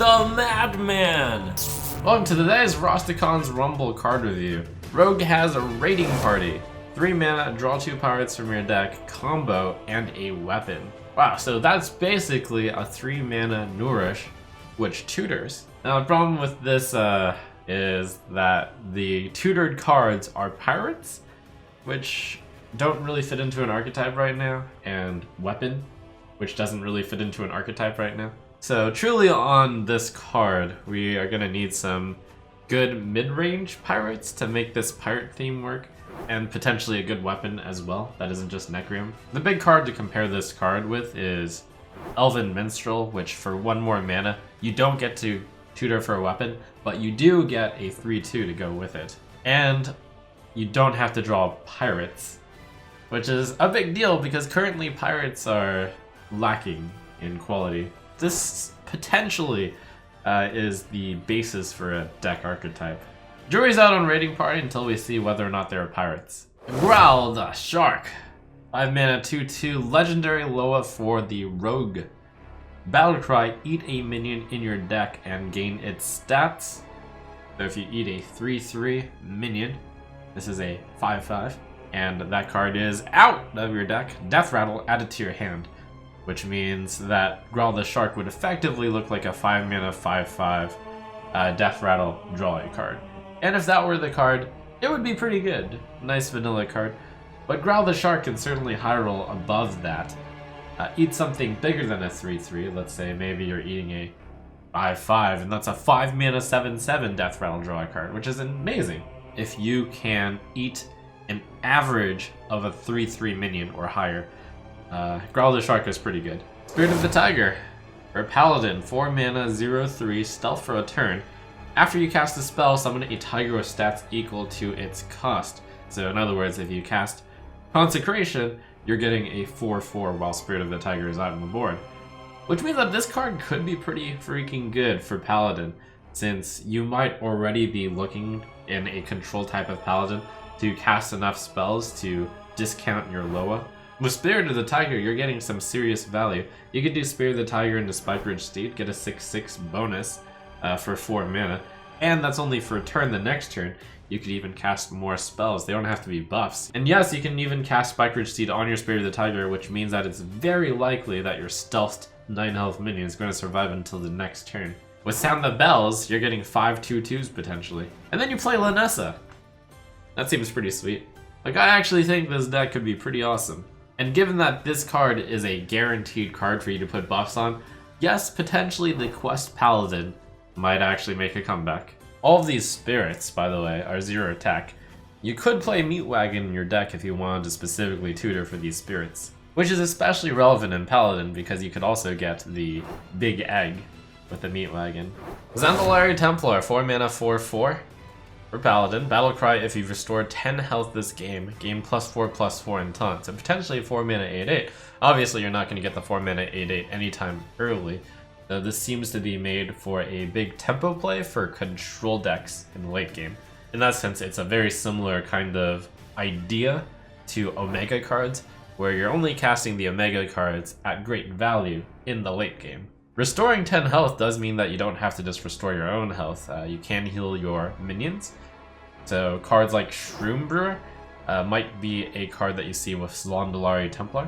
the Madman! Welcome to today's RASTAKHAN'S Rumble card review. Rogue has a raiding party, 3 mana, draw 2 pirates from your deck, combo, and a weapon. Wow, so that's basically a 3 mana Nourish, which tutors. Now the problem with this is that the tutored cards are pirates, which don't really fit into an archetype right now, and weapon, which doesn't really fit into an archetype right now. So truly on this card, we are gonna need some good mid-range pirates to make this pirate theme work, and potentially a good weapon as well that isn't just Necreum. The big card to compare this card with is Elven Minstrel, which for 1 more mana, you don't get to tutor for a weapon, but you do get a 3/2 to go with it. And you don't have to draw pirates, which is a big deal because currently pirates are lacking in quality. This potentially is the basis for a deck archetype. Jury's out on Raiding Party until we see whether or not there are pirates. Rattle the Shark. 5 mana 2/2 legendary Loa for the Rogue. Battlecry, eat a minion in your deck and gain its stats. So if you eat a 3/3 minion, this is a 5/5, and that card is out of your deck, Death Rattle added to your hand, which means that Rattle the Shark would effectively look like a 5 mana 5/5 Death Rattle draw a card. And if that were the card, it would be pretty good. Nice vanilla card. But Rattle the Shark can certainly high roll above that. Eat something bigger than a 3/3. Let's say maybe you're eating a 5/5, and that's a 5 mana 7/7 Death Rattle draw a card, which is amazing. If you can eat an average of a 3/3 minion or higher, Rattle the Shark is pretty good. Spirit of the Tiger. For Paladin, 4 mana 0/3 stealth for a turn. After you cast a spell, summon a tiger with stats equal to its cost. So in other words, if you cast Consecration, you're getting a 4/4 while Spirit of the Tiger is out on the board. Which means that this card could be pretty freaking good for Paladin, since you might already be looking in a control type of Paladin to cast enough spells to discount your Loa. With Spirit of the Tiger, you're getting some serious value. You could do Spirit of the Tiger into Spike Ridge Steed, get a 6/6 bonus for 4 mana, and that's only for a turn. The next turn, you could even cast more spells. They don't have to be buffs. And yes, you can even cast Spike Ridge Steed on your Spirit of the Tiger, which means that it's very likely that your stealthed 9 health minion is going to survive until the next turn. With Sound the Bells, you're getting 5 2/2s potentially. And then you play Lanessa. That seems pretty sweet. Like, I actually think this deck could be pretty awesome. And given that this card is a guaranteed card for you to put buffs on, yes, potentially the Quest Paladin might actually make a comeback. All of these spirits, by the way, are 0 attack. You could play Meat Wagon in your deck if you wanted to specifically tutor for these spirits, which is especially relevant in Paladin because you could also get the Big Egg with the Meat Wagon. jnZaneHD Templar, 4 mana 4/4. For Paladin, Battlecry, if you've restored 10 health this game, gain +4/+4 in taunt, so potentially 4 mana 8/8. Obviously, you're not going to get the 4 mana 8/8 anytime early. This seems to be made for a big tempo play for control decks in the late game. In that sense, it's a very similar kind of idea to Omega cards, where you're only casting the Omega cards at great value in the late game. Restoring 10 health does mean that you don't have to just restore your own health. You can heal your minions. So cards like Shroom Brewer might be a card that you see with Zlondalari Templar.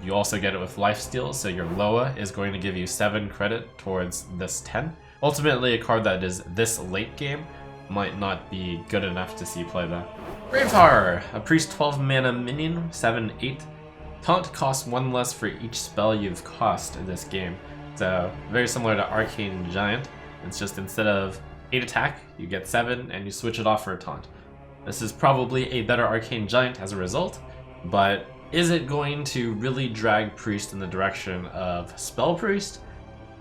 You also get it with Lifesteal, so your Loa is going to give you 7 credit towards this 10. Ultimately, a card that is this late game might not be good enough to see play that. Grave Horror, a priest 12 mana minion, 7/8. Taunt costs 1 less for each spell you've cost in this game. So, very similar to Arcane Giant. It's just instead of 8 attack, you get 7 and you switch it off for a taunt. This is probably a better Arcane Giant as a result, but is it going to really drag Priest in the direction of Spell Priest?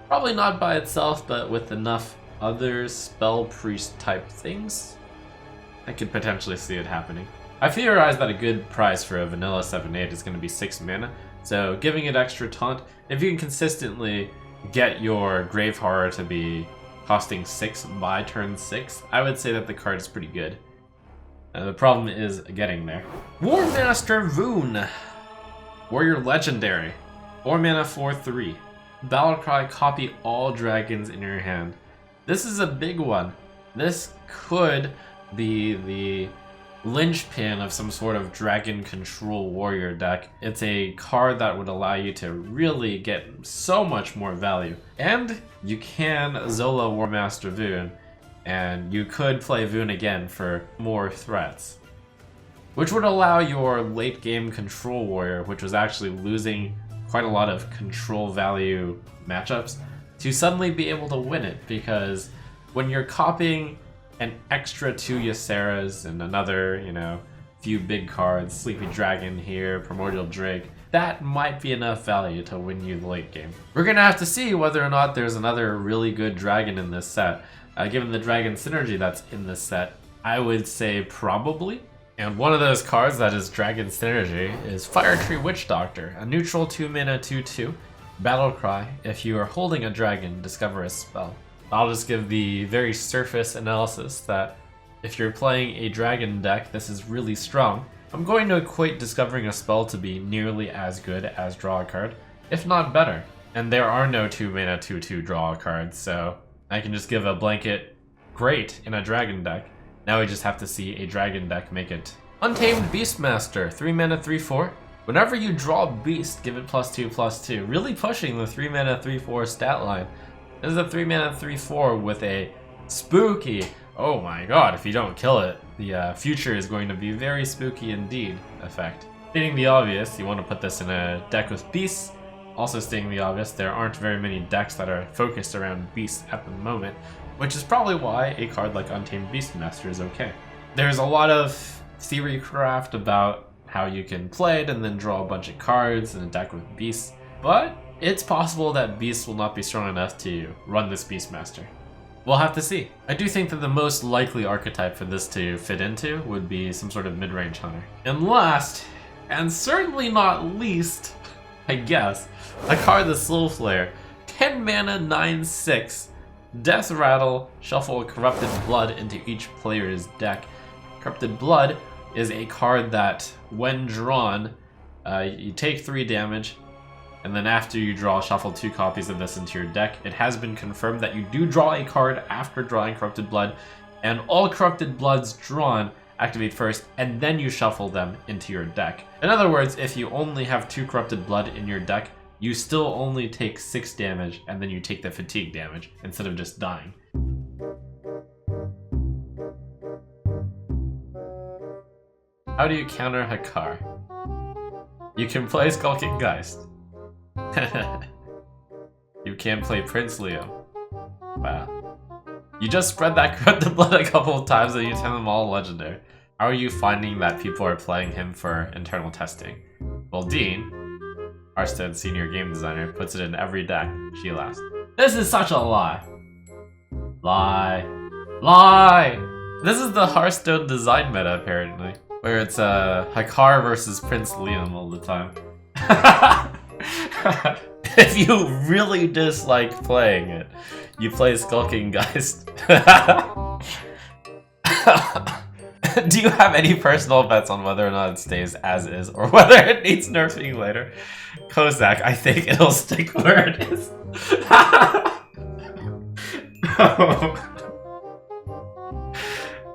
Probably not by itself, but with enough other Spell Priest type things, I could potentially see it happening. I theorize that a good price for a vanilla 7/8 is going to be 6 mana, so giving it extra taunt, if you can consistently get your Grave Horror to be costing 6 by turn 6, I would say that the card is pretty good. The problem is getting there. War Master Voon, Warrior Legendary, 4 mana 4/3. Battlecry, copy all dragons in your hand. This is a big one. This could be the linchpin of some sort of dragon control warrior deck. It's a card that would allow you to really get so much more value. And you can Zola Warmaster Voon, and you could play Voon again for more threats, which would allow your late game control warrior, which was actually losing quite a lot of control value matchups, to suddenly be able to win it, because when you're copying an extra 2 Ysera's and another, you know, few big cards, Sleepy Dragon here, Primordial Drake, that might be enough value to win you the late game. We're gonna have to see whether or not there's another really good dragon in this set. Given the dragon synergy that's in this set, I would say probably. And one of those cards that is dragon synergy is Fire Tree Witch Doctor, a neutral 2-mana 2/2. Battlecry, if you are holding a dragon, discover a spell. I'll just give the very surface analysis that if you're playing a dragon deck, this is really strong. I'm going to equate discovering a spell to be nearly as good as draw a card, if not better. And there are no 2-mana 2/2 draw cards, so I can just give a blanket great in a dragon deck. Now we just have to see a dragon deck make it. Untamed Beastmaster, 3-mana 3/4. Whenever you draw Beast, give it +2/+2, really pushing the 3-mana 3/4 stat line. This is a 3-mana 3/4 with a spooky, oh my god, if you don't kill it, the future is going to be very spooky indeed effect. Stating the obvious, you want to put this in a deck with Beasts. Also stating the obvious, there aren't very many decks that are focused around Beasts at the moment, which is probably why a card like Untamed Beastmaster is okay. There's a lot of theory craft about how you can play it and then draw a bunch of cards in a deck with Beasts, but it's possible that Beasts will not be strong enough to run this Beastmaster. We'll have to see. I do think that the most likely archetype for this to fit into would be some sort of mid-range hunter. And last, and certainly not least, I guess, a card, the Soul Flare. 10 mana 9/6. Death Rattle, shuffle Corrupted Blood into each player's deck. Corrupted Blood is a card that, when drawn, you take 3 damage, and then after you draw, shuffle 2 copies of this into your deck. It has been confirmed that you do draw a card after drawing Corrupted Blood, and all Corrupted Bloods drawn activate first, and then you shuffle them into your deck. In other words, if you only have 2 Corrupted Blood in your deck, you still only take 6 damage, and then you take the fatigue damage, instead of just dying. How do you counter Hakar? You can play Skulking Geist. You can play Prince Leo. Wow. You just spread that Corrupted Blood a couple of times and you turn them all legendary. How are you finding that people are playing him for internal testing? Well, Dean, Hearthstone senior game designer, puts it in every deck. She laughs. This is such a lie. Lie. Lie! This is the Hearthstone design meta, apparently, where it's Hakar versus Prince Liam all the time. If you really dislike playing it, you play Skulking Geist. Do you have any personal bets on whether or not it stays as is, or whether it needs nerfing later? Kozak, I think it'll stick where it is.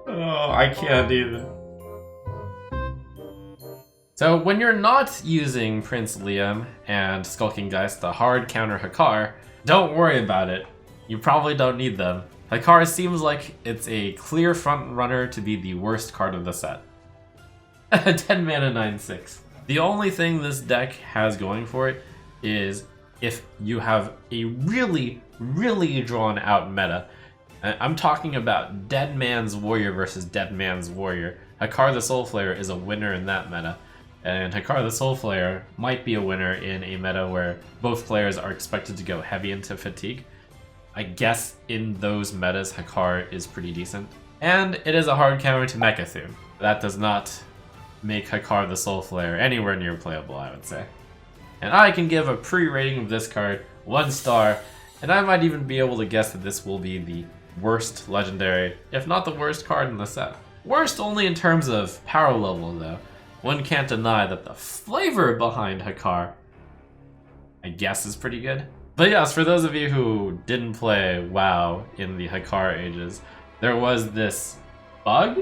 Oh, I can't even. So when you're not using Prince Liam and Skulking Geist, the hard counter Hakar, don't worry about it. You probably don't need them. Hakar seems like it's a clear front runner to be the worst card of the set. 10 mana 9/6. The only thing this deck has going for it is if you have a really, really drawn out meta. I'm talking about Dead Man's Warrior versus Dead Man's Warrior. Hakar the Soul Flare is a winner in that meta. And Hakar the Soul Flare might be a winner in a meta where both players are expected to go heavy into fatigue. I guess in those metas, Hakar is pretty decent. And it is a hard counter to Mecha'thun. That does not make Hakar the Soul Flare anywhere near playable, I would say. And I can give a pre-rating of this card 1 star, and I might even be able to guess that this will be the worst legendary, if not the worst card in the set. Worst only in terms of power level, though. One can't deny that the flavor behind Hakar, I guess, is pretty good. But yes, for those of you who didn't play WoW in the Hikar ages, there was this bug,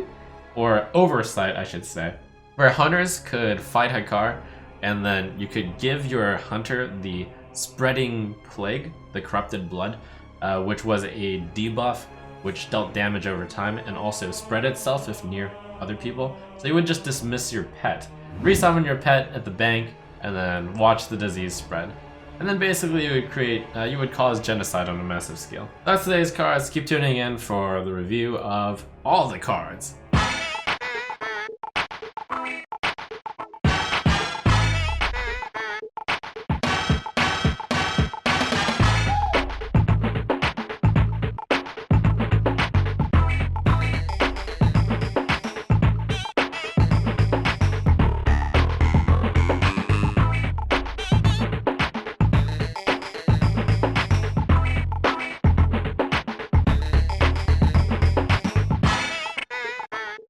or oversight I should say, where hunters could fight Hikar, and then you could give your hunter the Spreading Plague, the Corrupted Blood, which was a debuff which dealt damage over time and also spread itself if near other people. So you would just dismiss your pet, resummon your pet at the bank, and then watch the disease spread. And then basically you would cause genocide on a massive scale. That's today's cards. Keep tuning in for the review of all the cards.